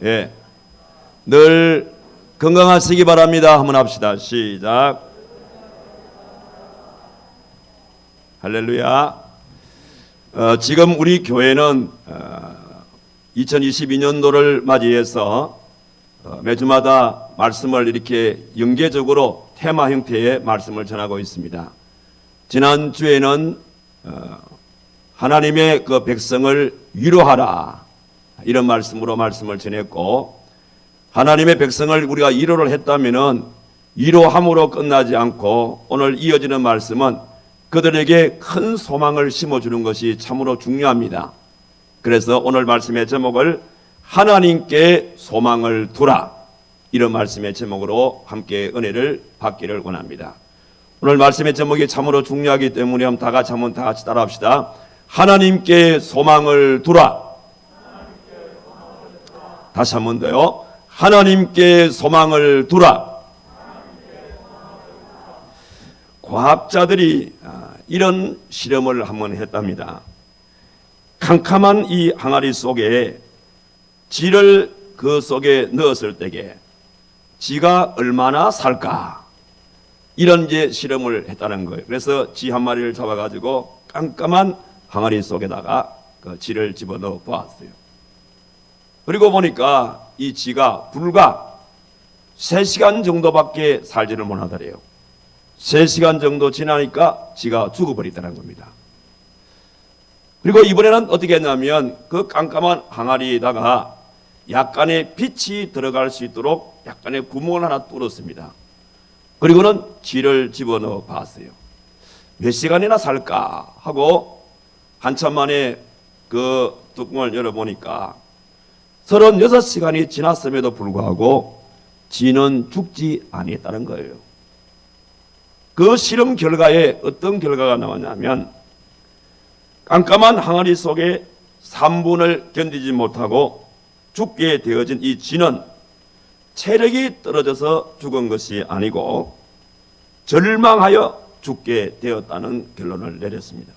예, 늘 건강하시기 바랍니다. 한번 합시다. 시작. 할렐루야. 지금 우리 교회는 2022년도를 맞이해서 매주마다 말씀을 이렇게 연계적으로 테마 형태의 말씀을 전하고 있습니다. 지난주에는 하나님의 그 백성을 위로하라, 이런 말씀으로 말씀을 전했고, 하나님의 백성을 우리가 위로를 했다면은 위로함으로 끝나지 않고 오늘 이어지는 말씀은 그들에게 큰 소망을 심어주는 것이 참으로 중요합니다. 그래서 오늘 말씀의 제목을 하나님께 소망을 두라, 이런 말씀의 제목으로 함께 은혜를 받기를 원합니다. 오늘 말씀의 제목이 참으로 중요하기 때문에 다 같이 따라합시다. 하나님께 소망을 두라. 다시 한 번 더요. 하나님께 소망을 두라. 과학자들이 이런 실험을 한번 했답니다. 캄캄한 이 항아리 속에 쥐를 그 속에 넣었을 때에 쥐가 얼마나 살까, 이런 이제 실험을 했다는 거예요. 그래서 쥐 한 마리를 잡아가지고 깜깜한 항아리 속에다가 그 쥐를 집어넣어 보았어요. 그리고 보니까 이 쥐가 불과 3시간 정도밖에 살지를 못하더래요. 3시간 정도 지나니까 쥐가 죽어버리더라는 겁니다. 그리고 이번에는 어떻게 했냐면 그 깜깜한 항아리에다가 약간의 빛이 들어갈 수 있도록 약간의 구멍을 하나 뚫었습니다. 그리고는 쥐를 집어넣어 봤어요. 몇 시간이나 살까 하고 한참 만에 그 뚜껑을 열어보니까 36시간이 지났음에도 불구하고 쥐는 죽지 아니했다는 거예요. 그 실험 결과에 어떤 결과가 나왔냐면, 깜깜한 항아리 속에 3분을 견디지 못하고 죽게 되어진 이 쥐는 체력이 떨어져서 죽은 것이 아니고 절망하여 죽게 되었다는 결론을 내렸습니다.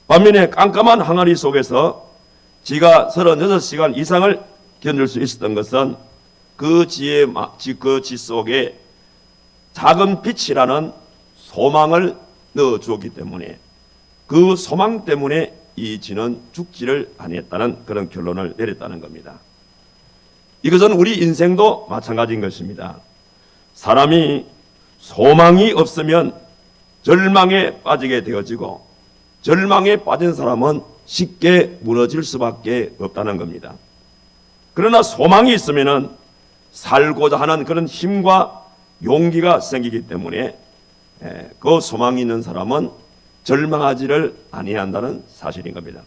반면에 깜깜한 항아리 속에서 쥐가 36시간 이상을 견딜 수 있었던 것은 그 쥐 속에 작은 빛이라는 소망을 넣어주었기 때문에, 그 소망 때문에 이 쥐는 죽지를 아니했다는 그런 결론을 내렸다는 겁니다. 이것은 우리 인생도 마찬가지인 것입니다. 사람이 소망이 없으면 절망에 빠지게 되어지고, 절망에 빠진 사람은 쉽게 무너질 수밖에 없다는 겁니다. 그러나 소망이 있으면은 살고자 하는 그런 힘과 용기가 생기기 때문에 그 소망이 있는 사람은 절망하지를 아니한다는 사실인 겁니다.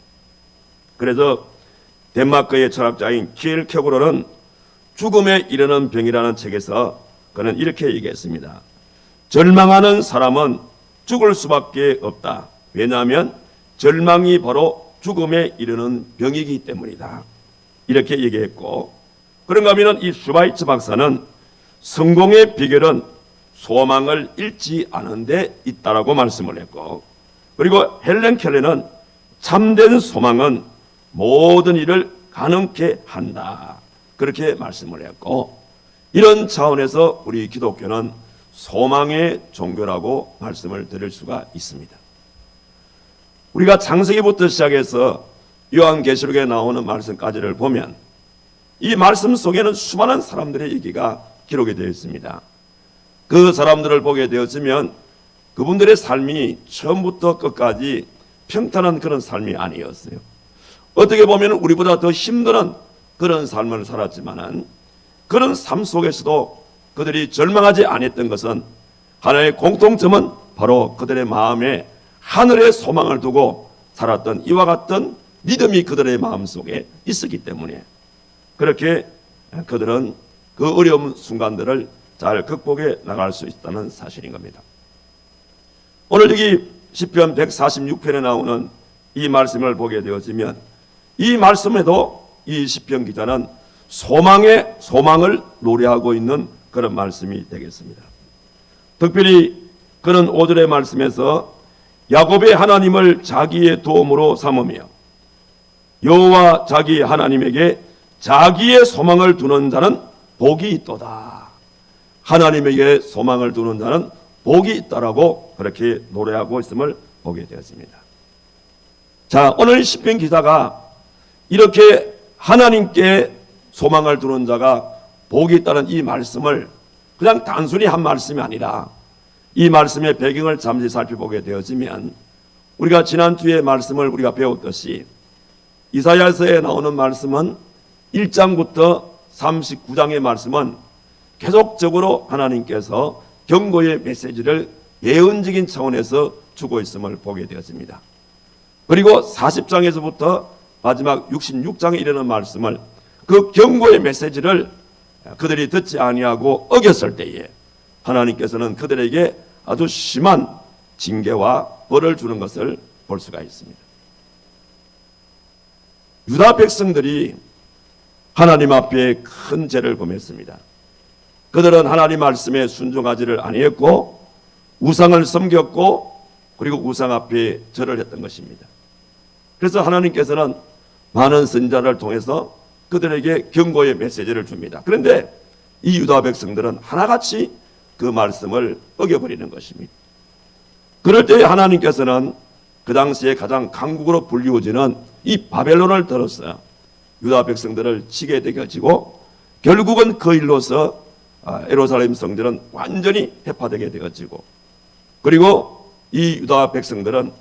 그래서 덴마크의 철학자인 키엘케고르는 죽음에 이르는 병이라는 책에서 그는 이렇게 얘기했습니다. 절망하는 사람은 죽을 수밖에 없다. 왜냐하면 절망이 바로 죽음에 이르는 병이기 때문이다. 이렇게 얘기했고, 그런가 하면 이 슈바이츠 박사는 성공의 비결은 소망을 잃지 않은 데 있다라고 말씀을 했고, 그리고 헬렌 켈러는 참된 소망은 모든 일을 가능케 한다, 그렇게 말씀을 했고, 이런 차원에서 우리 기독교는 소망의 종교라고 말씀을 드릴 수가 있습니다. 우리가 창세기부터 시작해서 요한계시록에 나오는 말씀까지를 보면 이 말씀 속에는 수많은 사람들의 얘기가 기록이 되어 있습니다. 그 사람들을 보게 되었으면 그분들의 삶이 처음부터 끝까지 평탄한 그런 삶이 아니었어요. 어떻게 보면 우리보다 더 힘든 그런 삶을 살았지만은, 그런 삶 속에서도 그들이 절망하지 않았던 것은, 하나의 공통점은 바로 그들의 마음에 하늘의 소망을 두고 살았던 이와 같은 믿음이 그들의 마음속에 있었기 때문에 그렇게 그들은 그 어려운 순간들을 잘 극복해 나갈 수 있다는 사실인 겁니다. 오늘 여기 시편 146편에 나오는 이 말씀을 보게 되어지면, 이 말씀에도 이 시편 기자는 소망을 노래하고 있는 그런 말씀이 되겠습니다. 특별히 그는 5절의 말씀에서 야곱의 하나님을 자기의 도움으로 삼으며 여호와 자기 하나님에게 자기의 소망을 두는 자는 복이 있도다. 하나님에게 소망을 두는 자는 복이 있다라고 그렇게 노래하고 있음을 보게 되었습니다. 자, 오늘 시편 기자가 이렇게 하나님께 소망을 두는 자가 복이 있다는 이 말씀을 그냥 단순히 한 말씀이 아니라 이 말씀의 배경을 잠시 살펴보게 되어지면 우리가 지난주에 말씀을 우리가 배웠듯이 이사야서에 나오는 말씀은 1장부터 39장의 말씀은 계속적으로 하나님께서 경고의 메시지를 예언적인 차원에서 주고 있음을 보게 되었습니다. 그리고 40장에서부터 마지막 66장에 이르는 말씀을 그 경고의 메시지를 그들이 듣지 아니하고 어겼을 때에 하나님께서는 그들에게 아주 심한 징계와 벌을 주는 것을 볼 수가 있습니다. 유다 백성들이 하나님 앞에 큰 죄를 범했습니다. 그들은 하나님 말씀에 순종하지를 아니했고 우상을 섬겼고 그리고 우상 앞에 절을 했던 것입니다. 그래서 하나님께서는 많은 선지자를 통해서 그들에게 경고의 메시지를 줍니다. 그런데 이 유다 백성들은 하나같이 그 말씀을 어겨버리는 것입니다. 그럴 때 하나님께서는 그 당시에 가장 강국으로 불리워지는 이 바벨론을 들어서 유다 백성들을 치게 되어지고 결국은 그 일로서 예루살렘 성전은 완전히 해파되게 되어지고 그리고 이 유다 백성들은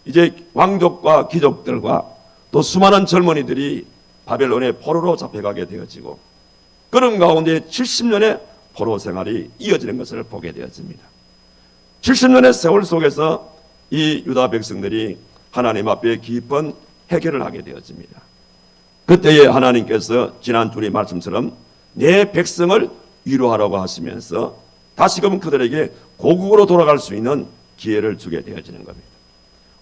이제 왕족과 귀족들과 또 수많은 젊은이들이 바벨론의 포로로 잡혀가게 되어지고 그런 가운데 70년의 포로 생활이 이어지는 것을 보게 되었습니다. 70년의 세월 속에서 이 유다 백성들이 하나님 앞에 깊은 해결을 하게 되었습니다. 그때에 하나님께서 지난주의 말씀처럼 내 백성을 위로하라고 하시면서 다시금 그들에게 고국으로 돌아갈 수 있는 기회를 주게 되어지는 겁니다.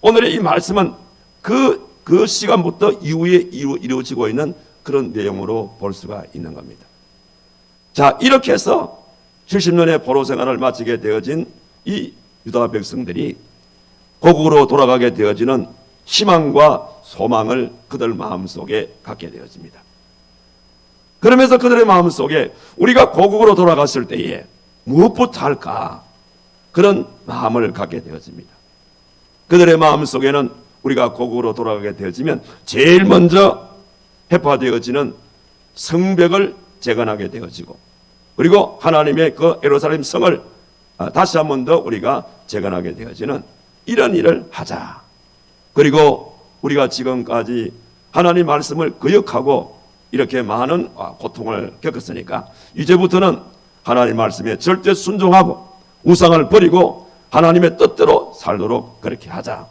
오늘의 이 말씀은 그 시간부터 이후에 이루어지고 있는 그런 내용으로 볼 수가 있는 겁니다. 자, 이렇게 해서 70년의 포로 생활을 마치게 되어진 이 유다 백성들이 고국으로 돌아가게 되어지는 희망과 소망을 그들 마음속에 갖게 되어집니다. 그러면서 그들의 마음속에 우리가 고국으로 돌아갔을 때에 무엇부터 할까? 그런 마음을 갖게 되어집니다. 그들의 마음속에는 우리가 고국으로 돌아가게 되어지면 제일 먼저 해파되어지는 성벽을 재건하게 되어지고 그리고 하나님의 그 예루살렘 성을 다시 한 번 더 우리가 재건하게 되어지는 이런 일을 하자. 그리고 우리가 지금까지 하나님 말씀을 거역하고 이렇게 많은 고통을 겪었으니까 이제부터는 하나님 말씀에 절대 순종하고 우상을 버리고 하나님의 뜻대로 살도록 그렇게 하자.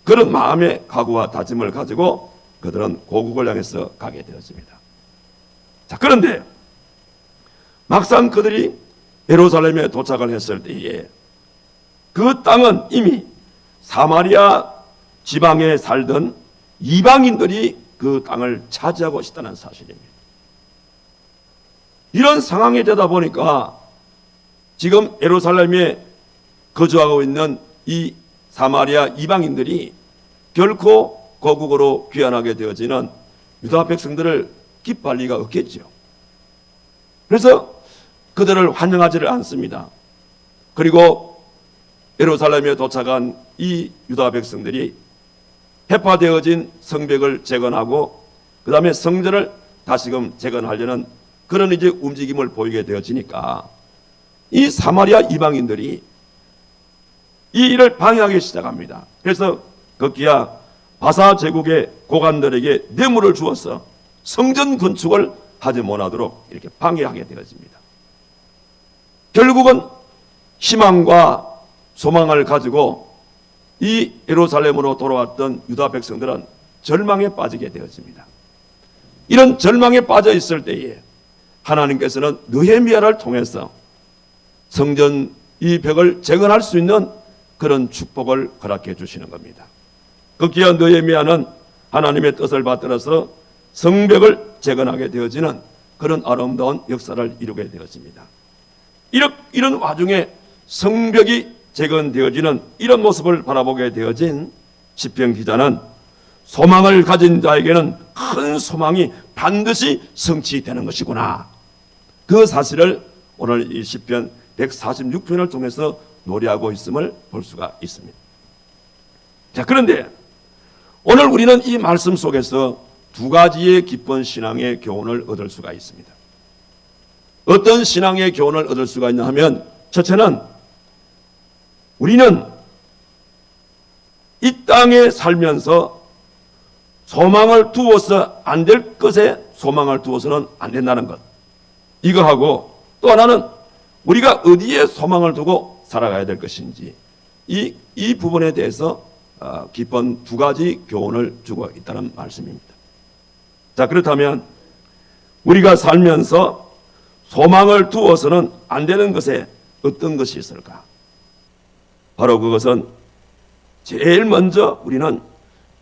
그런 마음의 각오와 다짐을 가지고 그들은 고국을 향해서 가게 되었습니다. 자, 그런데 막상 그들이 예루살렘에 도착을 했을 때에 그 땅은 이미 사마리아 지방에 살던 이방인들이 그 땅을 차지하고 있다는 사실입니다. 이런 상황이 되다 보니까 지금 예루살렘에 거주하고 있는 이 사마리아 이방인들이 결코 고국으로 귀환하게 되어지는 유다 백성들을 기뻐할 리가 없겠죠. 그래서 그들을 환영하지를 않습니다. 그리고 예루살렘에 도착한 이 유다 백성들이 해파되어진 성벽을 재건하고 그 다음에 성전을 다시금 재건하려는 그런 이제 움직임을 보이게 되어지니까 이 사마리아 이방인들이 이 일을 방해하기 시작합니다. 그래서 급기야 바사 제국의 고관들에게 뇌물을 주어서 성전 건축을 하지 못하도록 이렇게 방해하게 되어집니다. 결국은 희망과 소망을 가지고 이 예루살렘으로 돌아왔던 유다 백성들은 절망에 빠지게 되어집니다. 이런 절망에 빠져 있을 때에 하나님께서는 느헤미야를 통해서 성전 이 벽을 재건할 수 있는 그런 축복을 허락해 주시는 겁니다. 급기야 느헤미야는 하나님의 뜻을 받들어서 성벽을 재건하게 되어지는 그런 아름다운 역사를 이루게 되었습니다. 이런 와중에 성벽이 재건되어지는 이런 모습을 바라보게 되어진 시편 기자는 소망을 가진 자에게는 큰 소망이 반드시 성취되는 것이구나. 그 사실을 오늘 이 시편 146편을 통해서 노래하고 있음을 볼 수가 있습니다. 자, 그런데 오늘 우리는 이 말씀 속에서 두 가지의 기쁜 신앙의 교훈을 얻을 수가 있습니다. 어떤 신앙의 교훈을 얻을 수가 있냐 하면, 첫째는 우리는 이 땅에 살면서 소망을 두어서 안 될 것에 소망을 두어서는 안 된다는 것, 이거하고, 또 하나는 우리가 어디에 소망을 두고 살아가야 될 것인지, 이 부분에 대해서 기쁜 두 가지 교훈을 주고 있다는 말씀입니다. 자, 그렇다면 우리가 살면서 소망을 두어서는 안 되는 것에 어떤 것이 있을까? 바로 그것은 제일 먼저 우리는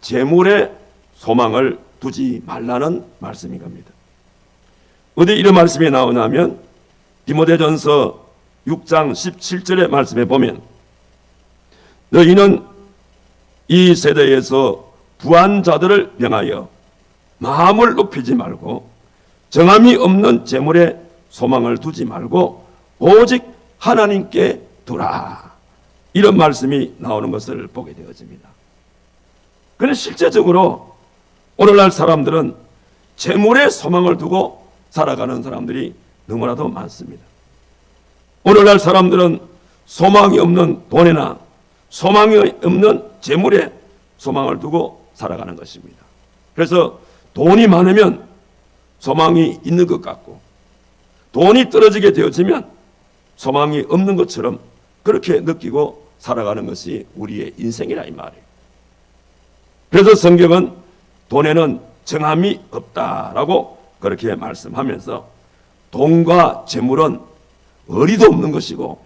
재물에 소망을 두지 말라는 말씀인 겁니다. 어디 이런 말씀이 나오냐면 디모데전서 6장 17절의 말씀에 보면, 너희는 이 세대에서 부한 자들을 명하여 마음을 높이지 말고 정함이 없는 재물에 소망을 두지 말고 오직 하나님께 두라. 이런 말씀이 나오는 것을 보게 되어집니다. 그런데 실제적으로 오늘날 사람들은 재물에 소망을 두고 살아가는 사람들이 너무나도 많습니다. 오늘날 사람들은 소망이 없는 돈이나 소망이 없는 재물에 소망을 두고 살아가는 것입니다. 그래서 돈이 많으면 소망이 있는 것 같고, 돈이 떨어지게 되어지면 소망이 없는 것처럼 그렇게 느끼고 살아가는 것이 우리의 인생이라 이 말이에요. 그래서 성경은 돈에는 정함이 없다라고 그렇게 말씀하면서, 돈과 재물은 어리도 없는 것이고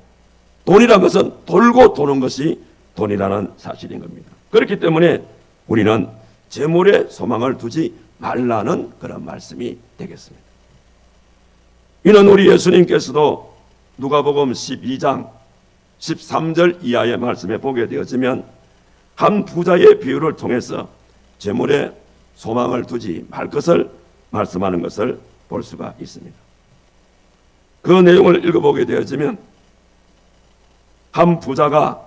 돈이라는 것은 돌고 도는 것이 돈이라는 사실인 겁니다. 그렇기 때문에 우리는 재물에 소망을 두지 말라는 그런 말씀이 되겠습니다. 이는 우리 예수님께서도 누가복음 12장 13절 이하의 말씀에 보게 되어지면 한 부자의 비유를 통해서 재물에 소망을 두지 말 것을 말씀하는 것을 볼 수가 있습니다. 그 내용을 읽어보게 되어지면 한 부자가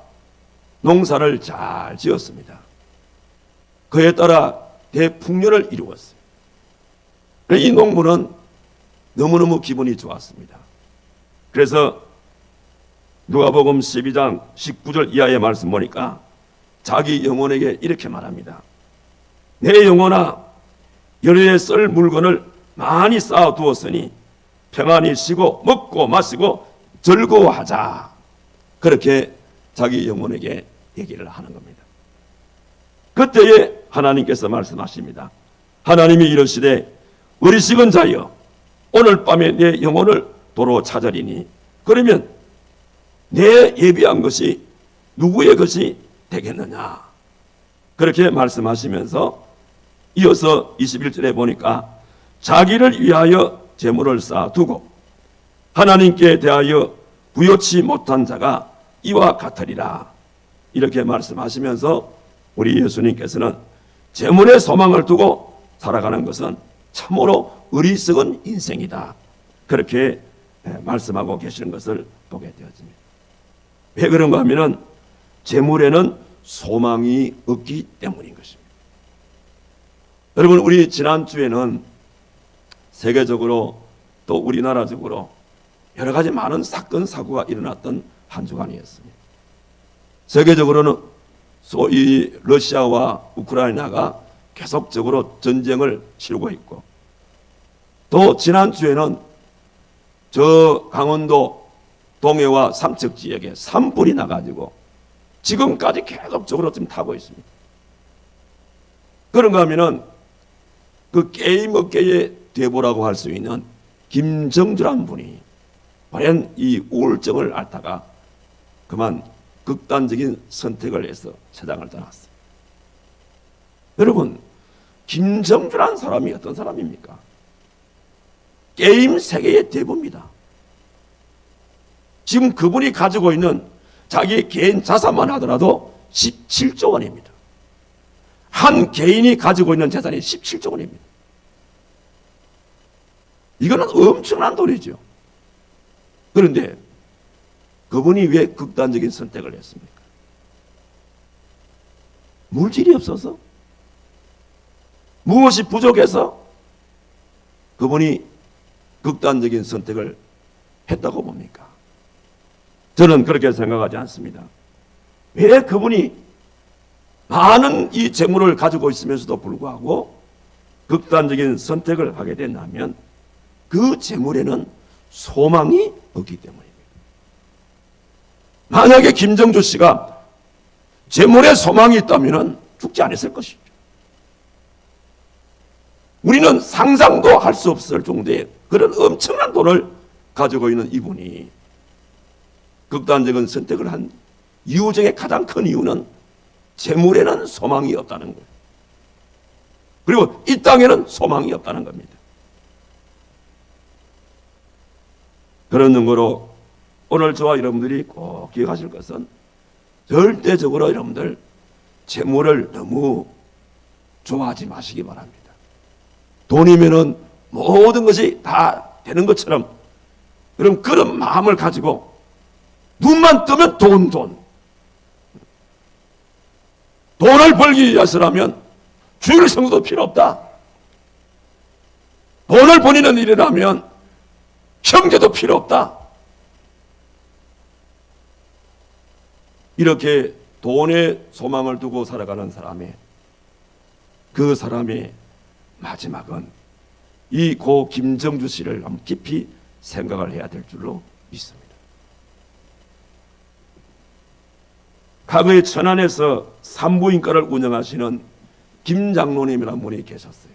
농사를 잘 지었습니다. 그에 따라 대풍년을 이루었어요. 이 농부는 너무너무 기분이 좋았습니다. 그래서 누가복음 12장 19절 이하의 말씀 보니까 자기 영혼에게 이렇게 말합니다. 내 영혼아, 열에 쓸 물건을 많이 쌓아두었으니 평안히 쉬고 먹고 마시고 즐거워하자. 그렇게 자기 영혼에게 얘기를 하는 겁니다. 그때에 하나님께서 말씀하십니다. 하나님이 이르시되 어리석은 자여, 오늘 밤에 내 영혼을 도로 찾으리니 그러면 내 예비한 것이 누구의 것이 되겠느냐. 그렇게 말씀하시면서 이어서 21절에 보니까 자기를 위하여 재물을 쌓아두고 하나님께 대하여 부요치 못한 자가 이와 같으리라. 이렇게 말씀하시면서 우리 예수님께서는 재물에 소망을 두고 살아가는 것은 참으로 어리석은 인생이다. 그렇게 말씀하고 계시는 것을 보게 되어집니다. 왜 그런가 하면은 재물에는 소망이 없기 때문인 것입니다. 여러분, 우리 지난주에는 세계적으로 또 우리나라적으로 여러 가지 많은 사건 사고가 일어났던 한 주간이었습니다. 세계적으로는 소위 러시아와 우크라이나가 계속적으로 전쟁을 치르고 있고, 또 지난주에는 저 강원도 동해와 삼척 지역에 산불이 나가지고 지금까지 계속적으로 지금 타고 있습니다. 그런가 하면은 그 게임 업계의 대보라고 할 수 있는 김정주란 분이 오랜 이 우울증을 앓다가 그만 극단적인 선택을 해서 세상을 떠났어요. 여러분, 김정주란 사람이 어떤 사람입니까? 게임 세계의 대부입니다. 지금 그분이 가지고 있는 자기 개인 자산만 하더라도 17조 원입니다. 한 개인이 가지고 있는 재산이 17조 원입니다. 이거는 엄청난 돈이죠. 그런데 그분이 왜 극단적인 선택을 했습니까? 물질이 없어서? 무엇이 부족해서 그분이 극단적인 선택을 했다고 봅니까? 저는 그렇게 생각하지 않습니다. 왜 그분이 많은 이 재물을 가지고 있으면서도 불구하고 극단적인 선택을 하게 됐냐면 그 재물에는 소망이 없기 때문입니다. 만약에 김정주 씨가 재물에 소망이 있다면 죽지 않았을 것이죠. 우리는 상상도 할 수 없을 정도의 그런 엄청난 돈을 가지고 있는 이분이 극단적인 선택을 한 이유 중에 가장 큰 이유는 재물에는 소망이 없다는 거예요. 그리고 이 땅에는 소망이 없다는 겁니다. 그런 능으로 오늘 저와 여러분들이 꼭 기억하실 것은 절대적으로 여러분들 재물을 너무 좋아하지 마시기 바랍니다. 돈이면은 모든 것이 다 되는 것처럼 그럼 그런 마음을 가지고 눈만 뜨면 돈을 벌기 위해서라면 주일 성수도 필요 없다. 돈을 버리는 일이라면 형제도 필요 없다. 이렇게 돈에 소망을 두고 살아가는 그 사람의 마지막은 이 고 김정주 씨를 깊이 생각을 해야 될 줄로 믿습니다. 과거에 천안에서 산부인과를 운영하시는 김 장로님이라는 분이 계셨어요.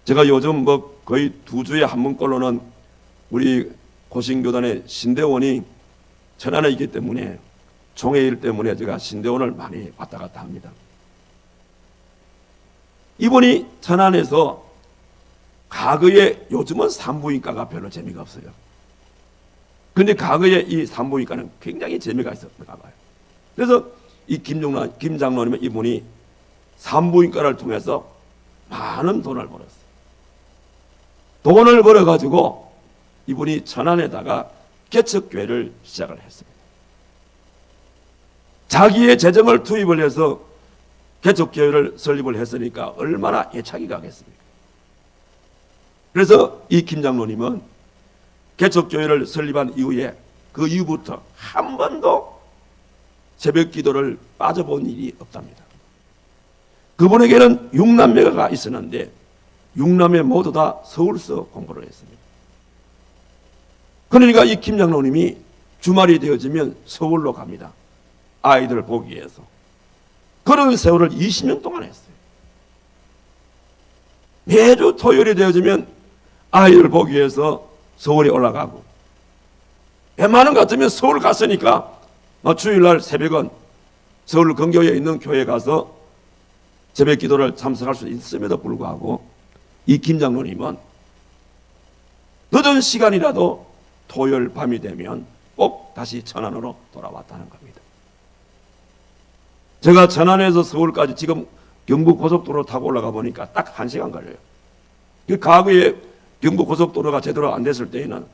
제가 요즘 거의 2주에 한 번꼴로는 우리 고신교단의 신대원이 천안에 있기 때문에 종회일 때문에 제가 신대원을 많이 왔다 갔다 합니다. 이분이 천안에서 과거에 요즘은 산부인과가 별로 재미가 없어요. 그런데 과거에 이 산부인과는 굉장히 재미가 있었나 봐요. 그래서 이 김 장로님은 이분이 산부인과를 통해서 많은 돈을 벌었어요. 돈을 벌어가지고 이분이 천안에다가 개척교회를 시작을 했습니다. 자기의 재정을 투입을 해서 개척교회를 설립을 했으니까 얼마나 애착이 가겠습니까? 그래서 이 김 장로님은 개척교회를 설립한 이후에 그 이후부터 한 번도 새벽 기도를 빠져본 일이 없답니다. 그분에게는 6남매가 있었는데 6남매 모두 다 서울서 공부를 했습니다. 그러니까 이 김 장로님이 주말이 되어지면 서울로 갑니다. 아이들을 보기 위해서. 그런 세월을 20년 동안 했어요. 매주 토요일이 되어지면 아이를 보기 위해서 서울에 올라가고, 웬만한 것 같으면 서울 갔으니까 주일날 새벽은 서울 근교에 있는 교회에 가서 새벽 기도를 참석할 수 있음에도 불구하고 이 김 장로님은 늦은 시간이라도 토요일 밤이 되면 꼭 다시 천안으로 돌아왔다는 겁니다. 제가 천안에서 서울까지 지금 경부고속도로 타고 올라가 보니까 딱 1시간 걸려요. 그 과거에 경부고속도로가 제대로 안 됐을 때에는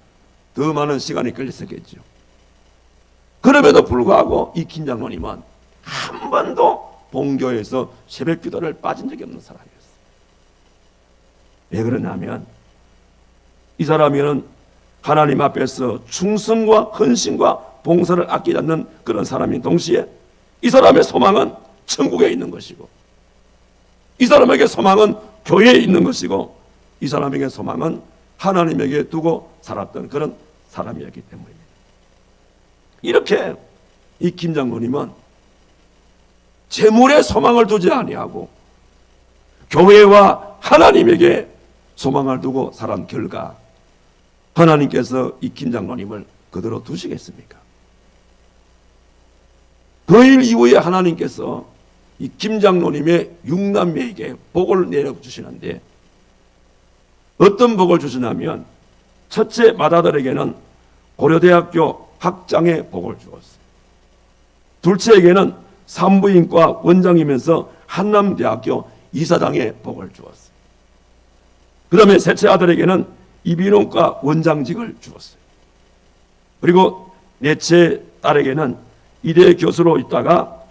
더 많은 시간이 걸렸었겠죠. 그럼에도 불구하고 이 김 장로님은 한 번도 본교에서 새벽 기도를 빠진 적이 없는 사람이었어요. 왜 그러냐면 이 사람은 하나님 앞에서 충성과 헌신과 봉사를 아끼지 않는 그런 사람인 동시에 이 사람의 소망은 천국에 있는 것이고, 이 사람에게 소망은 교회에 있는 것이고, 이 사람에게 소망은 하나님에게 두고 살았던 그런 사람이었기 때문입니다. 이렇게 이 김 장로님은 재물에 소망을 두지 아니하고 교회와 하나님에게 소망을 두고 살은 결과 하나님께서 이 김 장로님을 그대로 두시겠습니까? 그 일 이후에 하나님께서 이 김 장로님의 6남매에게 복을 내려주시는데 어떤 복을 주시냐면, 첫째 맏아들에게는 고려대학교 학장의 복을 주었어요. 둘째에게는 산부인과 원장이면서 한남대학교 이사장의 복을 주었어요. 그 다음에 셋째 아들에게는 이비인후과 원장직을 주었어요. 그리고 넷째 딸에게는 이대 교수로 있다가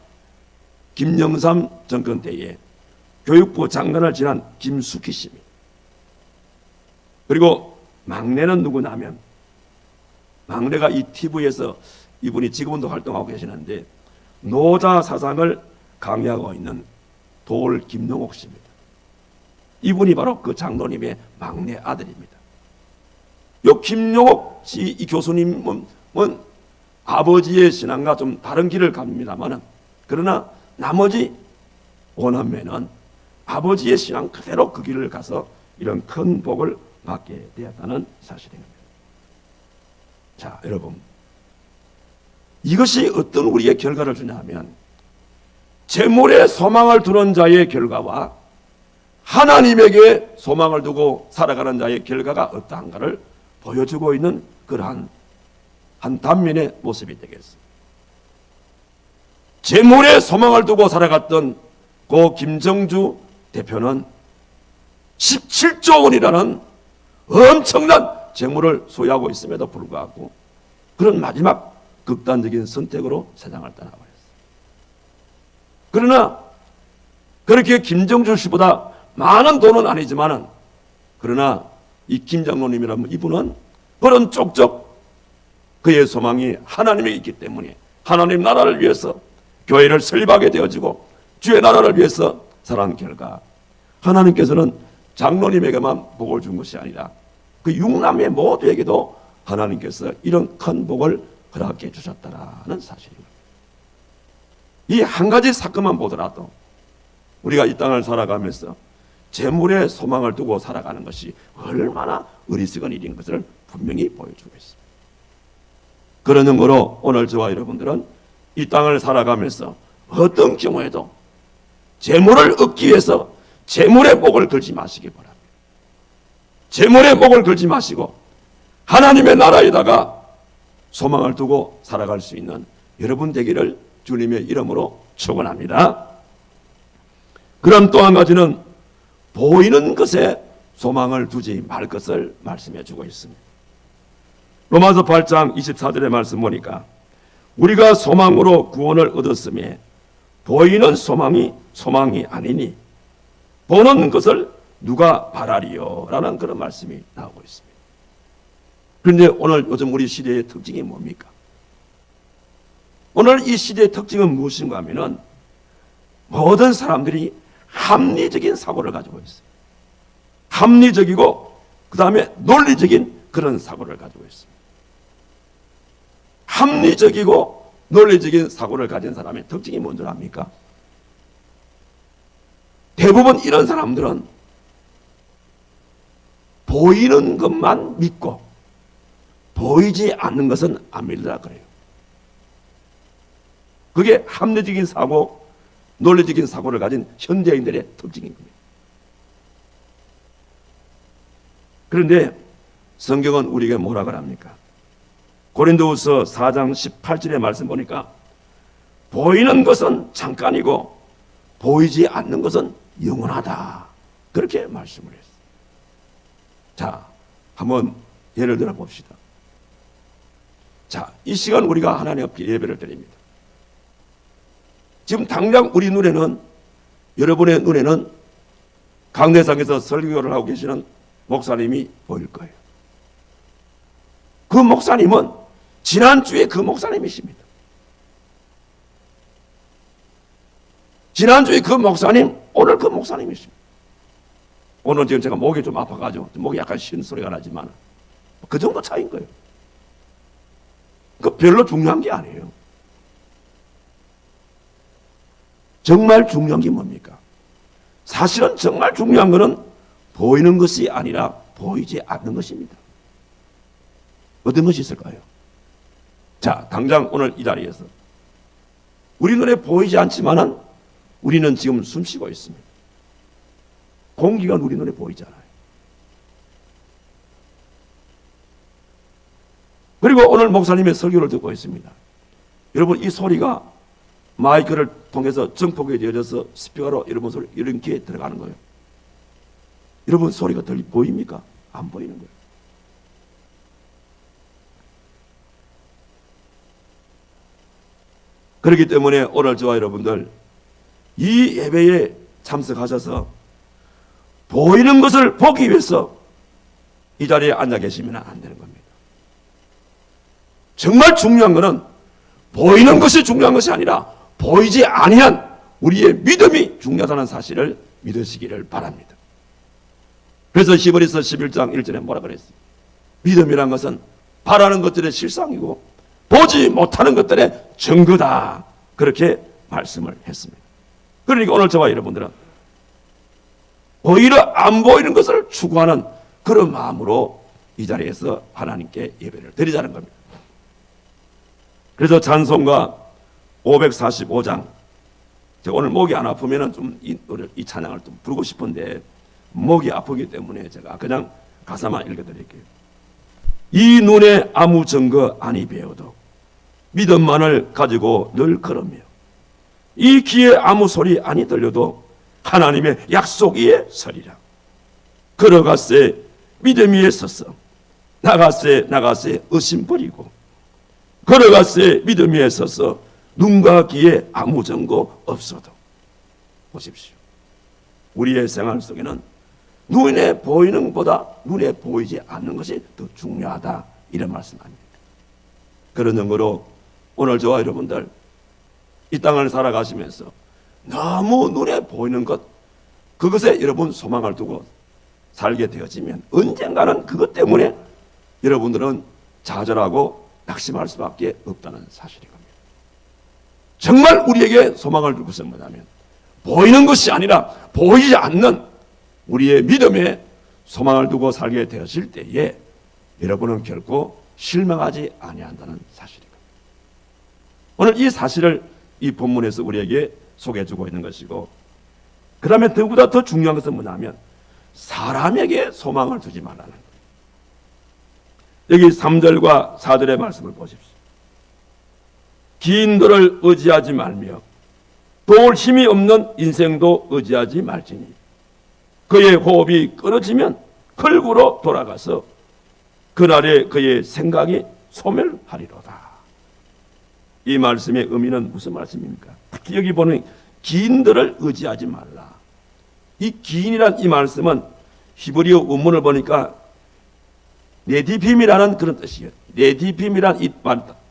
김영삼 정권 때에 교육부 장관을 지난 김숙희 씨입니다. 그리고 막내는 누구냐면, 막내가 이 TV에서 이분이 지금도 활동하고 계시는데 노자 사상을 강의하고 있는 돌 김용옥 씨입니다. 이분이 바로 그 장로님의 막내 아들입니다. 요 김용옥 씨 이 교수님은 아버지의 신앙과 좀 다른 길을 갑니다만은, 그러나 나머지 오남매는 아버지의 신앙 그대로 그 길을 가서 이런 큰 복을 받게 되었다는 사실입니다. 자, 여러분, 이것이 어떤 우리의 결과를 주냐면, 재물에 소망을 두는 자의 결과와 하나님에게 소망을 두고 살아가는 자의 결과가 어떠한가를 보여주고 있는 그러한 한 단면의 모습이 되겠습니다. 재물에 소망을 두고 살아갔던 고 김정주 대표는 17조 원이라는 엄청난 재물을 소유하고 있음에도 불구하고 그런 마지막 극단적인 선택으로 세상을 떠나버렸어요. 그러나 그렇게 김정주 씨보다 많은 돈은 아니지만은, 그러나 이 김장로님이라면 이분은 그런 쪽쪽 그의 소망이 하나님에 있기 때문에 하나님 나라를 위해서 교회를 설립하게 되어지고 주의 나라를 위해서 살아간 결과 하나님께서는 장로님에게만 복을 준 것이 아니라 그 육남의 모두에게도 하나님께서 이런 큰 복을 허락해 주셨다라는 사실입니다. 이 한 가지 사건만 보더라도 우리가 이 땅을 살아가면서 재물에 소망을 두고 살아가는 것이 얼마나 어리석은 일인 것을 분명히 보여주고 있습니다. 그런 의미로 오늘 저와 여러분들은 이 땅을 살아가면서 어떤 경우에도 재물을 얻기 위해서 재물의 목을 걸지 마시기 바랍니다. 재물의 목을 걸지 마시고 하나님의 나라에다가 소망을 두고 살아갈 수 있는 여러분 되기를 주님의 이름으로 축원합니다. 그럼 또 한 가지는 보이는 것에 소망을 두지 말 것을 말씀해 주고 있습니다. 로마서 8장 24절의 말씀 보니까 우리가 소망으로 구원을 얻었음에 보이는 소망이 아니니 보는 것을 누가 바라리요? 라는 그런 말씀이 나오고 있습니다. 그런데 오늘 요즘 우리 시대의 특징이 뭡니까? 오늘 이 시대의 특징은 무엇인가 하면은 모든 사람들이 합리적인 사고를 가지고 있어요. 합리적이고 그 다음에 논리적인 그런 사고를 가지고 있습니다. 합리적이고 논리적인 사고를 가진 사람의 특징이 뭔지 압니까? 대부분 이런 사람들은 보이는 것만 믿고 보이지 않는 것은 안 믿으라 그래요. 그게 합리적인 사고, 논리적인 사고를 가진 현대인들의 특징인 겁니다. 그런데 성경은 우리에게 뭐라고 합니까? 고린도후서 4장 18절의 말씀 보니까 보이는 것은 잠깐이고 보이지 않는 것은 영원하다. 그렇게 말씀을 했어요. 자, 한번 예를 들어 봅시다. 자, 이 시간 우리가 하나님 앞에 예배를 드립니다. 지금 당장 우리 눈에는, 여러분의 눈에는 강대상에서 설교를 하고 계시는 목사님이 보일 거예요. 그 목사님은 지난주에 그 목사님이십니다. 지난주에 그 목사님, 오늘 그 목사님이십니다. 오늘 지금 제가 목이 좀 아파가지고 목이 약간 쉬는 소리가 나지만 그 정도 차이인 거예요. 그 별로 중요한 게 아니에요. 정말 중요한 게 뭡니까? 사실은 정말 중요한 것은 보이는 것이 아니라 보이지 않는 것입니다. 어떤 것이 있을까요? 자, 당장 오늘 이 자리에서 우리 눈에 보이지 않지만은 우리는 지금 숨쉬고 있습니다. 공기가 우리 눈에 보이잖아요. 그리고 오늘 목사님의 설교를 듣고 있습니다. 여러분, 이 소리가 마이크를 통해서 정폭에 되어져서 스피커로 여러분 소리 이런 귀에 들어가는 거예요. 여러분 소리가 보입니까? 안 보이는 거예요. 그렇기 때문에 오늘 저와 여러분들 이 예배에 참석하셔서 보이는 것을 보기 위해서 이 자리에 앉아 계시면 안 되는 겁니다. 정말 중요한 것은 보이는 것이 중요한 것이 아니라 보이지 아니한 우리의 믿음이 중요하다는 사실을 믿으시기를 바랍니다. 그래서 히브리서 11장 1절에 뭐라 그랬어요? 믿음이란 것은 바라는 것들의 실상이고 보지 못하는 것들의 증거다. 그렇게 말씀을 했습니다. 그러니까 오늘 저와 여러분들은 오히려 안 보이는 것을 추구하는 그런 마음으로 이 자리에서 하나님께 예배를 드리자는 겁니다. 그래서 찬송가 545장, 제가 오늘 목이 안 아프면 좀 이 찬양을 좀 부르고 싶은데 목이 아프기 때문에 제가 그냥 가사만 읽어드릴게요. 이 눈에 아무 증거 아니 배워도 믿음만을 가지고 늘 걸으며, 이 귀에 아무 소리 아니 들려도 하나님의 약속 위에 서리라. 걸어갔세 믿음 위에 섰어, 나갔세 의심 버리고, 걸어갔세 믿음 위에 서서 눈과 귀에 아무 증거 없어도. 보십시오. 우리의 생활 속에는 눈에 보이는 것보다 눈에 보이지 않는 것이 더 중요하다, 이런 말씀 아닙니까? 그런 증거로 오늘 저와 여러분들 이 땅을 살아가시면서 너무 눈에 보이는 것, 그것에 여러분 소망을 두고 살게 되어지면 언젠가는 그것 때문에 여러분들은 좌절하고 낙심할 수밖에 없다는 사실인 겁니다. 정말 우리에게 소망을 줄 것은 뭐냐면 보이는 것이 아니라 보이지 않는 우리의 믿음에 소망을 두고 살게 되었을 때에 여러분은 결코 실망하지 아니한다는 사실입니다. 오늘 이 사실을 이 본문에서 우리에게 소개해주고 있는 것이고, 그 다음에 더구나 더 중요한 것은 뭐냐면 사람에게 소망을 두지 말라는 거예요. 여기 3절과 4절의 말씀을 보십시오. 기인들을 의지하지 말며 도울 힘이 없는 인생도 의지하지 말지니 그의 호흡이 끊어지면 걸구로 돌아가서 그날에 그의 생각이 소멸하리로다. 이 말씀의 의미는 무슨 말씀입니까? 특히 여기 보는 기인들을 의지하지 말라. 이 기인이란 이 말씀은 히브리어 원문을 보니까 네디빔이라는 그런 뜻이에요. 네디빔이란 이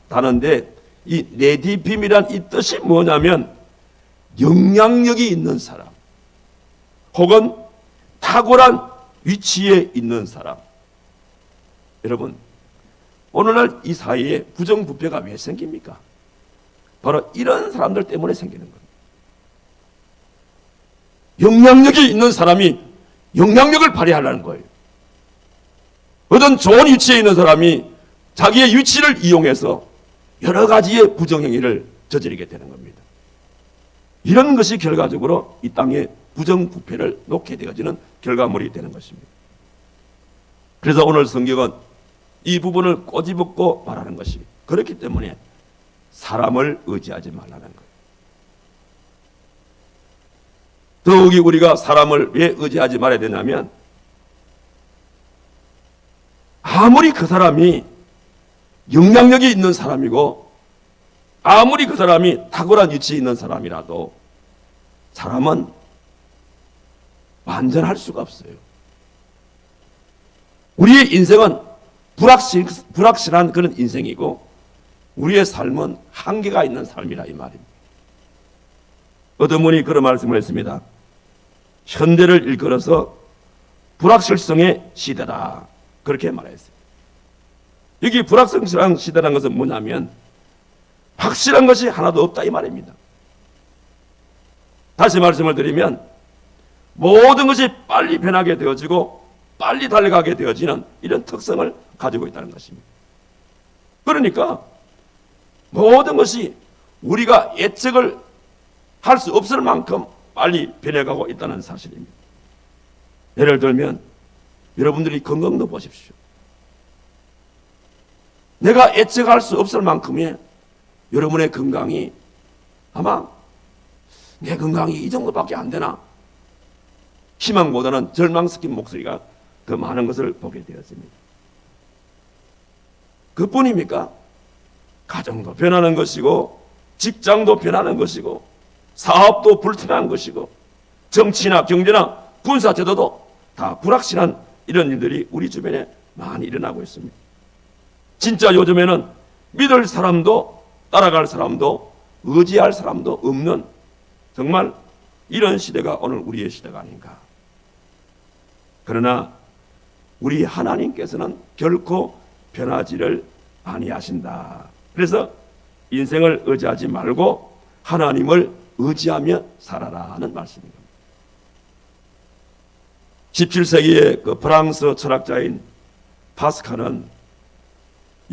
단어인데, 이 네디빔이란 이 뜻이 뭐냐면 영향력이 있는 사람, 혹은 탁월한 위치에 있는 사람. 여러분, 오늘날 이 사회에 부정부패가 왜 생깁니까? 바로 이런 사람들 때문에 생기는 겁니다. 영향력이 있는 사람이 영향력을 발휘하려는 거예요. 어떤 좋은 위치에 있는 사람이 자기의 위치를 이용해서 여러 가지의 부정행위를 저지르게 되는 겁니다. 이런 것이 결과적으로 이 땅에 부정부패를 놓게 되어지는 결과물이 되는 것입니다. 그래서 오늘 성경은 이 부분을 꼬집고 말하는 것이, 그렇기 때문에 사람을 의지하지 말라는 거예요. 더욱이 우리가 사람을 왜 의지하지 말아야 되냐면, 아무리 그 사람이 영향력이 있는 사람이고 아무리 그 사람이 탁월한 위치에 있는 사람이라도 사람은 완전할 수가 없어요. 우리의 인생은 불확실한 그런 인생이고 우리의 삶은 한계가 있는 삶이라 이 말입니다. 어떤 분이 그런 말씀을 했습니다. 현대를 일컬어서 불확실성의 시대다, 그렇게 말했어요. 여기 불확실한 시대라는 것은 뭐냐면 확실한 것이 하나도 없다 이 말입니다. 다시 말씀을 드리면 모든 것이 빨리 변하게 되어지고 빨리 달려가게 되어지는 이런 특성을 가지고 있다는 것입니다. 그러니까 모든 것이 우리가 예측을 할 수 없을 만큼 빨리 변해가고 있다는 사실입니다. 예를 들면 여러분들이 건강도 보십시오. 내가 예측할 수 없을 만큼의 여러분의 건강이 아마 내 건강이 이 정도밖에 안 되나, 희망보다는 절망 섞인 목소리가 더 많은 것을 보게 되었습니다. 그뿐입니까? 가정도 변하는 것이고 직장도 변하는 것이고 사업도 불투명한 것이고 정치나 경제나 군사 제도도 다 불확실한 이런 일들이 우리 주변에 많이 일어나고 있습니다. 진짜 요즘에는 믿을 사람도 따라갈 사람도 의지할 사람도 없는 정말 이런 시대가 오늘 우리의 시대가 아닌가. 그러나 우리 하나님께서는 결코 변하지를 아니하신다. 그래서 인생을 의지하지 말고 하나님을 의지하며 살아라는 말씀입니다. 17세기의 그 프랑스 철학자인 파스칼은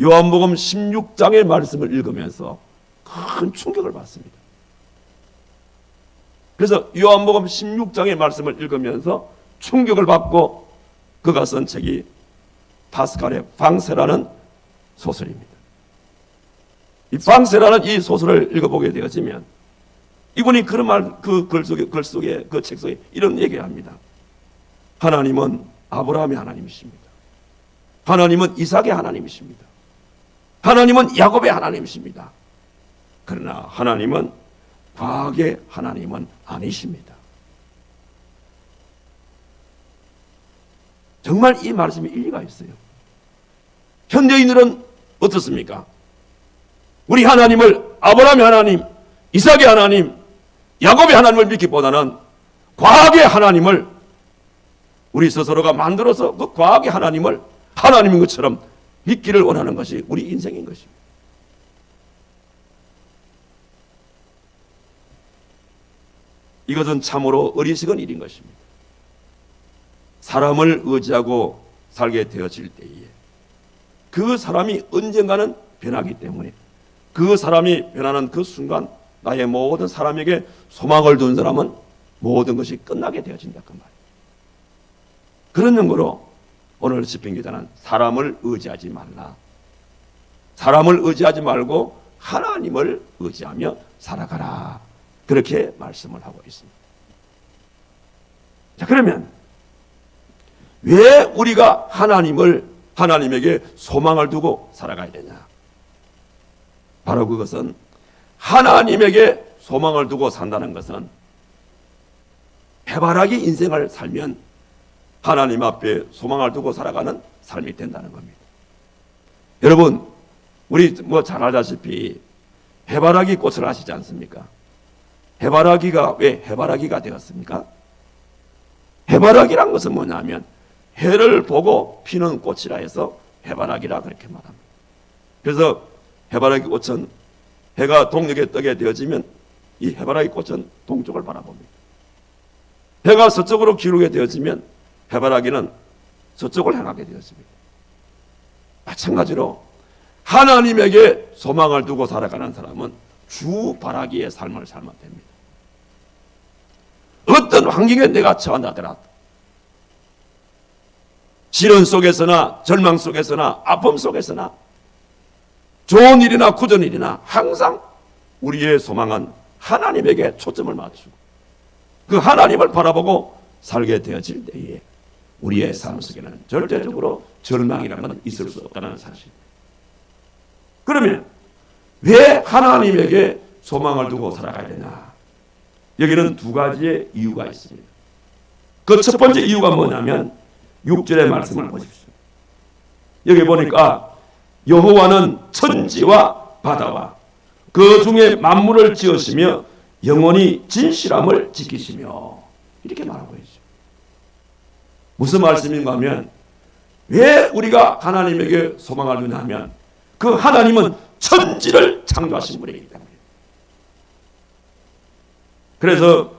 요한복음 16장의 말씀을 읽으면서 큰 충격을 받습니다. 그래서 요한복음 16장의 말씀을 읽으면서 충격을 받고 그가 쓴 책이 파스칼의 방세라는 소설입니다. 이 방세라는 이 소설을 읽어보게 되어지면 이분이 그런 말, 그 글 속에, 그 책 속에 이런 얘기를 합니다. 하나님은 아브라함의 하나님이십니다. 하나님은 이삭의 하나님이십니다. 하나님은 야곱의 하나님이십니다. 그러나 하나님은 과학의 하나님은 아니십니다. 정말 이 말씀이 일리가 있어요. 현대인들은 어떻습니까? 우리 하나님을 아브라함의 하나님, 이삭의 하나님, 야곱의 하나님을 믿기보다는 과학의 하나님을 우리 스스로가 만들어서 그 과학의 하나님을 하나님인 것처럼 믿기를 원하는 것이 우리 인생인 것입니다. 이것은 참으로 어리석은 일인 것입니다. 사람을 의지하고 살게 되어질 때에 그 사람이 언젠가는 변하기 때문에 그 사람이 변하는 그 순간 나의 모든 사람에게 소망을 둔 사람은 모든 것이 끝나게 되어진다 그 말이에요. 그런 연고로 오늘 시편기자는 사람을 의지하지 말라. 사람을 의지하지 말고 하나님을 의지하며 살아가라. 그렇게 말씀을 하고 있습니다. 자, 그러면 왜 우리가 하나님에게 소망을 두고 살아가야 되냐? 바로 그것은 하나님에게 소망을 두고 산다는 것은 해바라기 인생을 살면 하나님 앞에 소망을 두고 살아가는 삶이 된다는 겁니다. 여러분, 우리 잘 알다시피 해바라기 꽃을 아시지 않습니까? 해바라기가 왜 해바라기가 되었습니까? 해바라기란 것은 뭐냐면 해를 보고 피는 꽃이라 해서 해바라기라 그렇게 말합니다. 그래서 해바라기 꽃은 해가 동쪽에 뜨게 되어지면 이 해바라기 꽃은 동쪽을 바라봅니다. 해가 서쪽으로 기울게 되어지면 해바라기는 서쪽을 향하게 되었습니다. 마찬가지로 하나님에게 소망을 두고 살아가는 사람은 주바라기의 삶을 살면 됩니다. 어떤 환경에 내가 처한다 하더라도 시련 속에서나 절망 속에서나 아픔 속에서나 좋은 일이나 굳은 일이나 항상 우리의 소망은 하나님에게 초점을 맞추고 그 하나님을 바라보고 살게 되어질 때에 우리의 삶 속에는 절대적으로 절망이라는 건 있을 수 없다는 사실. 그러면 왜 하나님에게 소망을 두고 살아가야 되냐? 여기는 두 가지의 이유가 있습니다. 그 첫 번째 이유가 뭐냐면 6절의 말씀을 보십시오. 여기 보니까 여호와는 천지와 바다와 그 중에 만물을 지으시며 영원히 진실함을 지키시며 이렇게 말하고 있죠. 무슨 말씀인가 하면 왜 우리가 하나님에게 소망을 두냐 하면 그 하나님은 천지를 창조하신 분이기 때문에. 그래서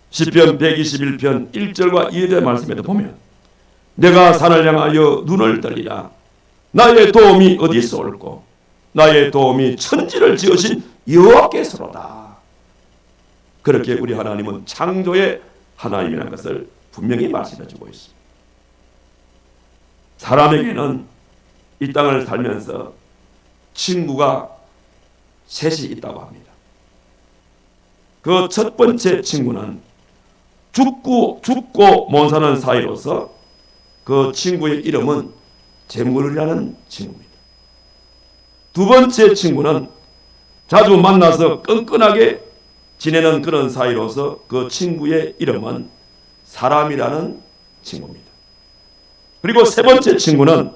시편 121편 1절과 2절의 말씀에도 보면 내가 산을 향하여 눈을 들리라. 나의 도움이 어디서 올고 나의 도움이 천지를 지으신 여호와께서로다. 그렇게 우리 하나님은 창조의 하나님이라는 것을 분명히 말씀해 주고 있습니다. 사람에게는 이 땅을 살면서 친구가 셋이 있다고 합니다. 그 첫 번째 친구는 죽고 못 사는 사이로서 그 친구의 이름은 재물이라는 친구입니다. 두 번째 친구는 자주 만나서 끈끈하게 지내는 그런 사이로서 그 친구의 이름은 사람이라는 친구입니다. 그리고 세 번째 친구는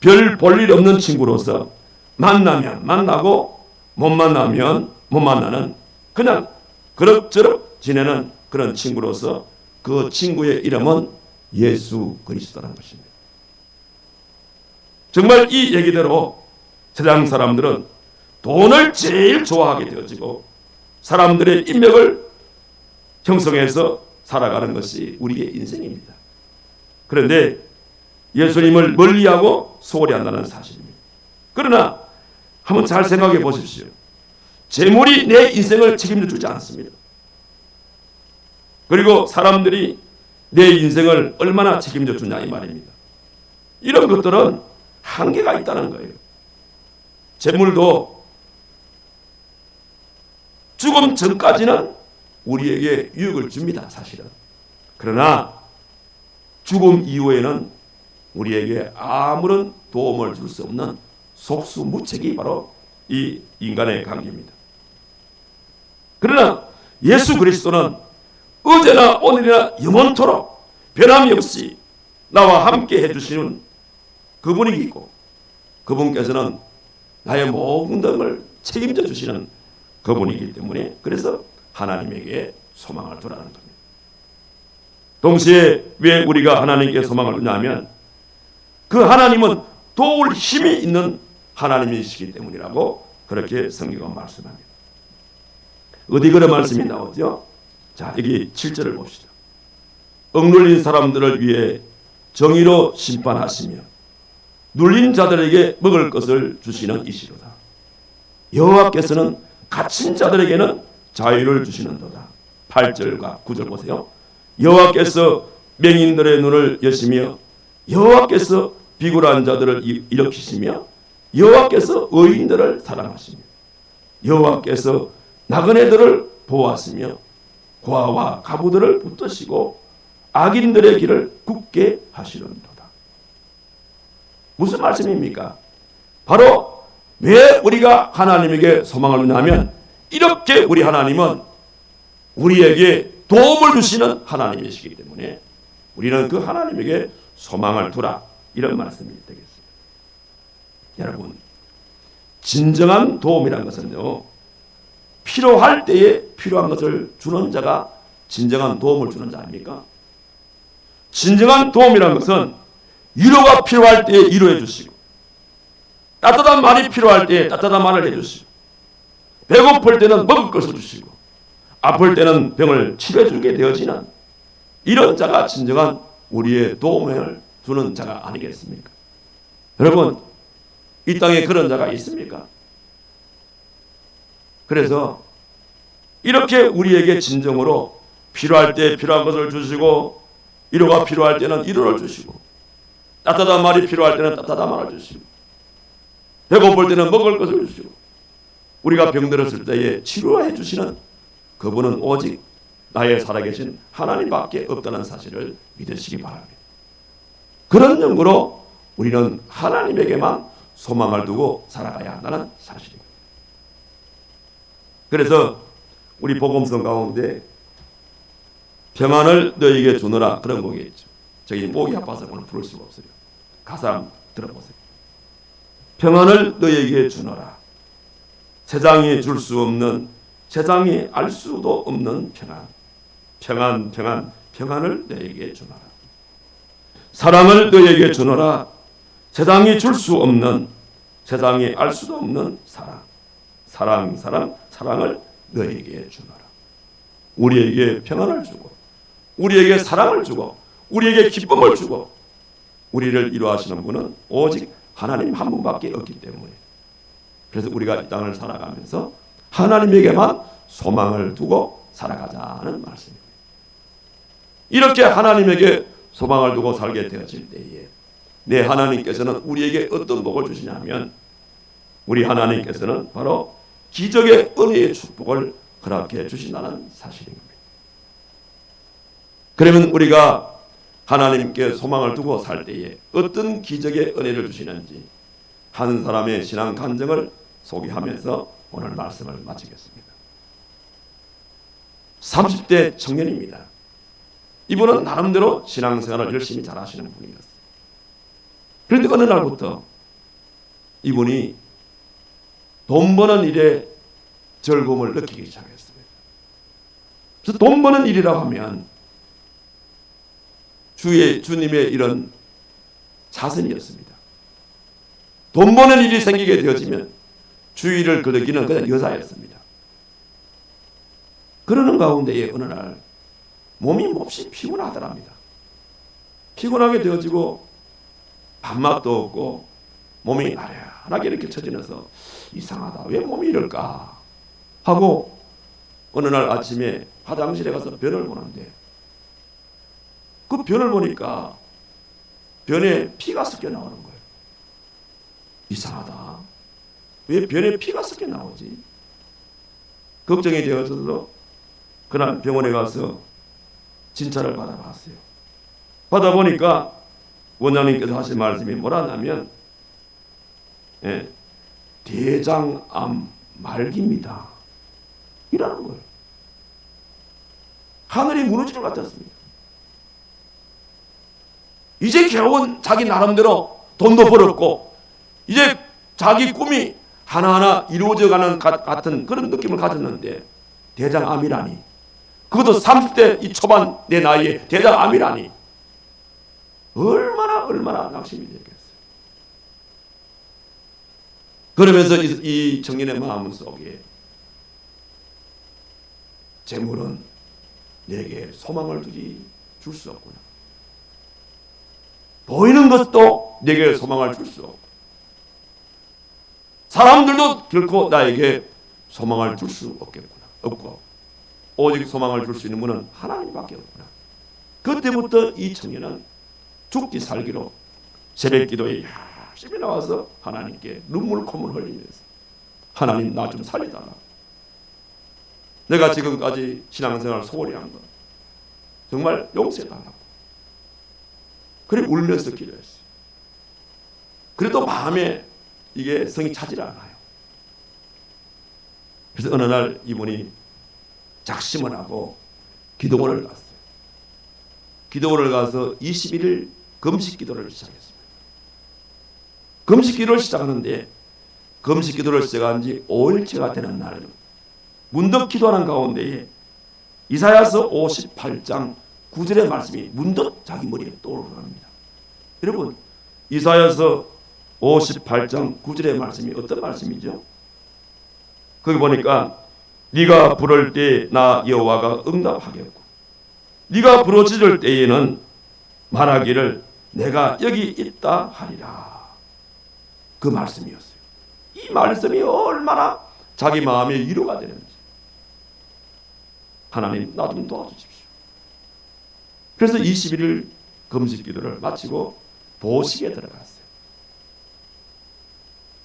별 볼 일 없는 친구로서 만나면 만나고 못 만나면 못 만나는 그냥 그럭저럭 지내는 그런 친구로서 그 친구의 이름은 예수 그리스도라는 것입니다. 정말 이 얘기대로 세상 사람들은 돈을 제일 좋아하게 되어지고 사람들의 인맥을 형성해서 살아가는 것이 우리의 인생입니다. 그런데 예수님을 멀리하고 소홀히 한다는 사실입니다. 그러나 한번 잘 생각해 보십시오. 재물이 내 인생을 책임져 주지 않습니다. 그리고 사람들이 내 인생을 얼마나 책임져 주냐 이 말입니다. 이런 것들은 한계가 있다는 거예요. 재물도 죽음 전까지는 우리에게 유익을 줍니다, 사실은. 그러나 죽음 이후에는 우리에게 아무런 도움을 줄 수 없는 속수무책이 바로 이 인간의 관계입니다. 그러나 예수 그리스도는 어제나 오늘이나 영원토록 변함이 없이 나와 함께 해주시는 그분이 있고 그분께서는 나의 모든 것을 책임져 주시는 그분이기 때문에 그래서 하나님에게 소망을 두라는 겁니다. 동시에 왜 우리가 하나님께 소망을 두냐면 그 하나님은 도울 힘이 있는 하나님이시기 때문이라고 그렇게 성경은 말씀합니다. 어디 그런 말씀이 나오죠? 자, 여기 7절을 봅시다. 억눌린 사람들을 위해 정의로 심판하시며 눌린 자들에게 먹을 것을 주시는 이시로다. 여호와께서는 갇힌 자들에게는 자유를 주시는도다. 8절과 9절 보세요. 여호와께서 맹인들의 눈을 여시며 여호와께서 비굴한 자들을 일으키시며 여호와께서 의인들을 사랑하시며 여호와께서 나그네들을 보호하시며 고아와 가부들을 붙드시고 악인들의 길을 굳게 하시는도다. 무슨 말씀입니까? 바로 왜 우리가 하나님에게 소망을 두냐면 이렇게 우리 하나님은 우리에게 도움을 주시는 하나님이시기 때문에 우리는 그 하나님에게 소망을 두라 이런 말씀이 되겠습니다. 여러분, 진정한 도움이라는 것은요, 필요할 때에 필요한 것을 주는 자가 진정한 도움을 주는 자입니까? 진정한 도움이라는 것은 위로가 필요할 때에 위로해 주시고 따뜻한 말이 필요할 때에 따뜻한 말을 해주시고 배고플 때는 먹을 것을 주시고 아플 때는 병을 치료해 주게 되어지는 이런 자가 진정한 우리의 도움을 주는 자가 아니겠습니까? 여러분, 이 땅에 그런 자가 있습니까? 그래서 이렇게 우리에게 진정으로 필요할 때 필요한 것을 주시고 위로가 필요할 때는 위로를 주시고 따뜻한 말이 필요할 때는 따뜻한 말을 주시고 배고플 때는 먹을 것을 주시고 우리가 병들었을 때에 치료해 주시는 그분은 오직 나의 살아계신 하나님밖에 없다는 사실을 믿으시기 바랍니다. 그런 연구로 우리는 하나님에게만 소망을 두고 살아가야 한다는 사실입니다. 그래서 우리 복음성 가운데 평안을 너에게 주노라 그런 곡이 있죠. 저기 목이 아파서 오늘 부를 수가 없어요. 가사 들어보세요. 평안을 너에게 주노라. 세상이 줄 수 없는, 세상이 알 수도 없는 평안. 평안을 너에게 주노라. 사랑을 너에게 주노라. 세상이 줄 수 없는, 세상이 알 수도 없는 사랑을 너에게 주노라. 우리에게 평안을 주고 우리에게 사랑을 주고 우리에게 기쁨을 주고 우리를 이루하시는 분은 오직 하나님 한 분밖에 없기 때문에 그래서 우리가 이 땅을 살아가면서 하나님에게만 소망을 두고 살아가자는 말씀입니다. 이렇게 하나님에게 소망을 두고 살게 되어질 때에 내 하나님께서는 우리에게 어떤 복을 주시냐면 우리 하나님께서는 바로 기적의 은혜의 축복을 허락해 주신다는 사실입니다. 그러면 우리가 하나님께 소망을 두고 살 때에 어떤 기적의 은혜를 주시는지 한 사람의 신앙 간증을 소개하면서 오늘 말씀을 마치겠습니다. 30대 청년입니다. 이분은 나름대로 신앙생활을 열심히 잘 하시는 분이었어요. 그런데 어느 날부터 이분이 돈 버는 일에 즐거움을 느끼기 시작했습니다. 그래서 돈 버는 일이라고 하면 주님의 이런 자선이었습니다. 돈 버는 일이 생기게 되어지면 주의를 거두기는 그냥 여자였습니다. 그러는 가운데에 어느 날 몸이 몹시 피곤하더랍니다. 피곤하게 되어지고 밥맛도 없고 몸이 나른하게 이렇게 처지면서 이상하다. 왜 몸이 이럴까? 하고 어느 날 아침에 화장실에 가서 변을 보는데 그 변을 보니까 변에 피가 섞여 나오는 거예요. 이상하다. 왜 변에 피가 섞여 나오지? 걱정이 되어서도 그날 병원에 가서 진찰을 받아봤어요. 받아보니까 원장님께서 하신 말씀이 뭐라냐면 대장암 말기입니다. 이라는 거예요. 하늘이 무너지는 것 같았습니다. 이제 겨우 자기 나름대로 돈도 벌었고 이제 자기 꿈이 하나하나 이루어져가는 같은 그런 느낌을 가졌는데 대장암이라니, 그것도 30대 이 초반 내 나이에 대장암이라니 얼마나 낙심이 되겠어요. 그러면서 이 청년의 마음 속에 재물은 내게 소망을 줄 수 없구나. 보이는 것도 내게 소망을 줄 수 없고 사람들도 결코 나에게 소망을 줄 수 없고 오직 소망을 줄 수 있는 분은 하나님밖에 없구나. 그때부터 이 청년은 죽기 살기로 새벽 기도에 열심히 나와서 하나님께 눈물 콧물 흘리면서 하나님 나 좀 살려달라. 내가 지금까지 신앙생활 소홀히 한 거 정말 용서해달라고. 그래 울면서 기도했어요. 그래도 마음에 이게 성이 차질 않아요. 그래서 어느 날 이분이 작심을 하고 기도원을 갔어요. 기도원을 가서 21일 금식 기도를 시작했습니다. 금식 기도를 시작하는데 금식 기도를 시작한 지 5일째가 되는 날에는 문득 기도하는 가운데에 이사야서 58장 9절의 말씀이 문득 자기 머리에 떠오릅니다. 여러분, 이사야서 58장 9절의 말씀이 어떤 말씀이죠? 거기 보니까 네가 부를 때 나 여호와가 응답하겠고 네가 부르짖을 때에는 말하기를 내가 여기 있다 하리라. 그 말씀이었어요. 이 말씀이 얼마나 자기 마음에 위로가 되는지. 하나님 나 좀 도와주십시오. 그래서 21일 금식 기도를 마치고 보식에 들어갔어요.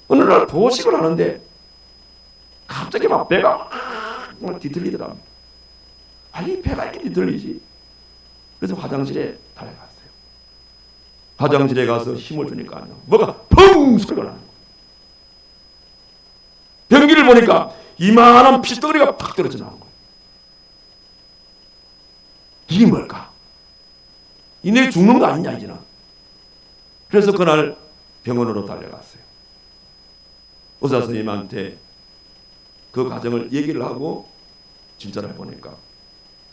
어느 날 보식을 하는데 갑자기 막 배가 막 뒤틀리더랍니다. 아니 배가 이렇게 뒤틀리지. 그래서 화장실에 달려갔어요. 화장실에 가서 힘을 주니까 뭐가 펑 소리가 나는 거예요. 변기를 보니까 이만한 피덩어리가 팍 떨어져 나온 거예요. 이게 뭘까? 이내 죽는 거 아니냐 이제는. 그래서 그날 병원으로 달려갔어요. 의사 선생님한테 그 과정을 얘기를 하고 진찰을 해보니까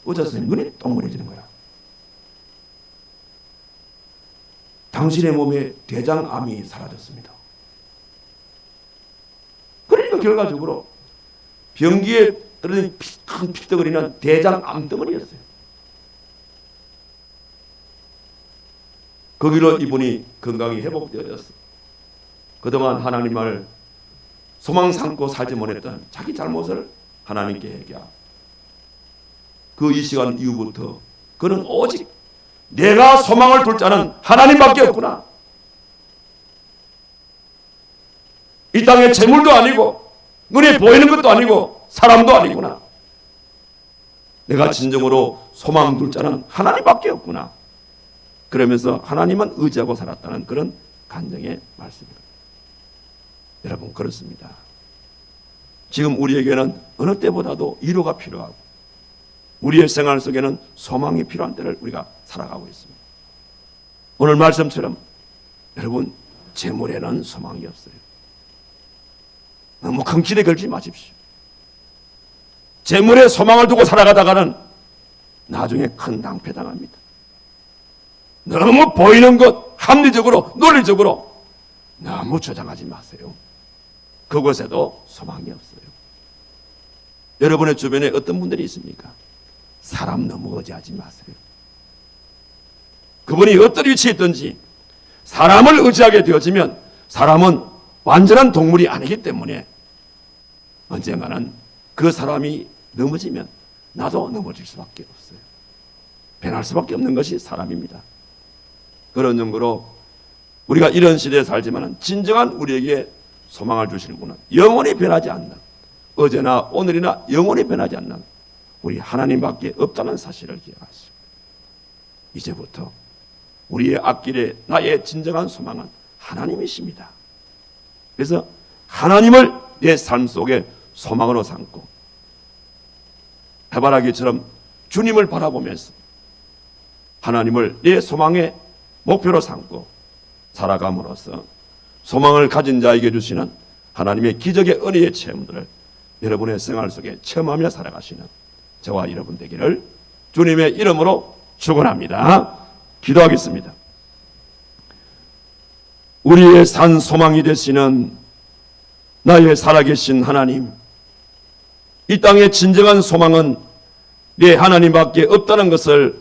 의사 선생님 눈이 동그래지는 거야. 당신의 몸에 대장암이 사라졌습니다. 그러니까 결과적으로 변기에 떨어진 큰 피덩어리는 대장암 덩어리였어요. 거기로 이분이 건강이 회복되어졌어. 그동안 하나님을 소망 삼고 살지 못했던 자기 잘못을 하나님께 얘기하고 그 이 시간 이후부터 그는 오직 내가 소망을 둘 자는 하나님밖에 없구나. 이 땅에 재물도 아니고 눈에 보이는 것도 아니고 사람도 아니구나. 내가 진정으로 소망 둘 자는 하나님밖에 없구나. 그러면서 하나님만 의지하고 살았다는 그런 간증의 말씀입니다. 여러분 그렇습니다. 지금 우리에게는 어느 때보다도 위로가 필요하고 우리의 생활 속에는 소망이 필요한 때를 우리가 살아가고 있습니다. 오늘 말씀처럼 여러분, 재물에는 소망이 없어요. 너무 큰 길에 걸지 마십시오. 재물에 소망을 두고 살아가다가는 나중에 큰 낭패당합니다. 너무 보이는 것, 합리적으로, 논리적으로 너무 주장하지 마세요. 그곳에도 소망이 없어요. 여러분의 주변에 어떤 분들이 있습니까? 사람 너무 의지하지 마세요. 그분이 어떤 위치에 있든지 사람을 의지하게 되어지면 사람은 완전한 동물이 아니기 때문에 언젠가는 그 사람이 넘어지면 나도 넘어질 수밖에 없어요. 변할 수밖에 없는 것이 사람입니다. 그런 연구로 우리가 이런 시대에 살지만 진정한 우리에게 소망을 주시는 분은 영원히 변하지 않는, 어제나 오늘이나 영원히 변하지 않는 우리 하나님밖에 없다는 사실을 기억하시고, 이제부터 우리의 앞길에 나의 진정한 소망은 하나님이십니다. 그래서 하나님을 내 삶 속에 소망으로 삼고 해바라기처럼 주님을 바라보면서 하나님을 내 소망의 목표로 삼고 살아감으로써 소망을 가진 자에게 주시는 하나님의 기적의 은혜의 체험들을 여러분의 생활 속에 체험하며 살아가시는 저와 여러분 되기를 주님의 이름으로 축원합니다. 기도하겠습니다. 우리의 산 소망이 되시는 나의 살아계신 하나님, 이 땅의 진정한 소망은 내 하나님밖에 없다는 것을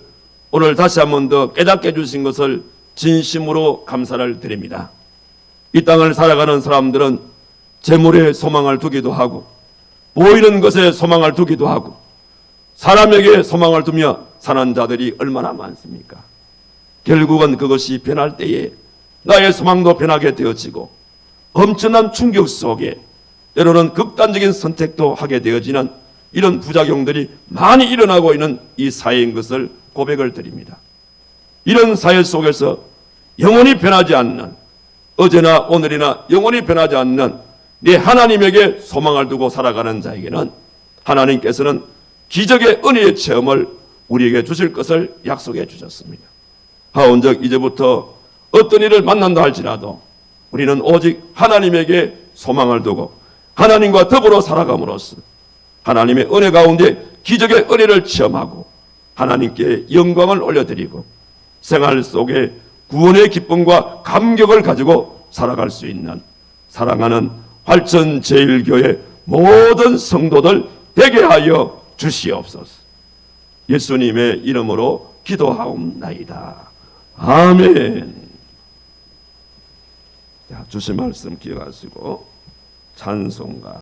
오늘 다시 한 번 더 깨닫게 해주신 것을 진심으로 감사를 드립니다. 이 땅을 살아가는 사람들은 재물에 소망을 두기도 하고 보이는 것에 소망을 두기도 하고 사람에게 소망을 두며 사는 자들이 얼마나 많습니까? 결국은 그것이 변할 때에 나의 소망도 변하게 되어지고 엄청난 충격 속에 때로는 극단적인 선택도 하게 되어지는 이런 부작용들이 많이 일어나고 있는 이 사회인 것을 고백을 드립니다. 이런 사회 속에서 영원히 변하지 않는, 어제나 오늘이나 영원히 변하지 않는 내 하나님에게 소망을 두고 살아가는 자에게는 하나님께서는 기적의 은혜의 체험을 우리에게 주실 것을 약속해 주셨습니다. 하온즉 이제부터 어떤 일을 만난다 할지라도 우리는 오직 하나님에게 소망을 두고 하나님과 더불어 살아감으로써 하나님의 은혜 가운데 기적의 은혜를 체험하고 하나님께 영광을 올려드리고 생활 속에 구원의 기쁨과 감격을 가지고 살아갈 수 있는 사랑하는 활천제일교회 모든 성도들 되게 하여 주시옵소서. 예수님의 이름으로 기도하옵나이다. 아멘. 자, 주신 말씀 기억하시고 찬송가